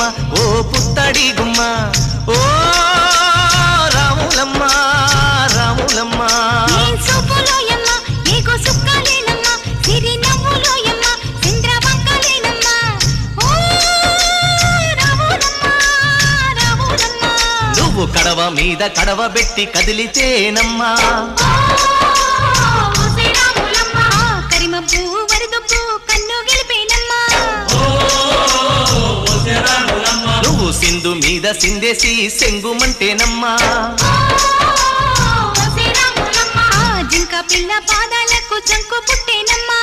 బొమ్మ ఓ పుత్తడి గుమ్మ ఓ రాములమ్మ రాములమ్మ నువ్వు కడవ మీద కడవ పెట్టి కదిలితేనమ్మా నువ్వు సింధు మీద సిందేసి సెంగుమంటేనమ్మా జింక పిల్ల పాదాలకు చంకు పుట్టేనమ్మా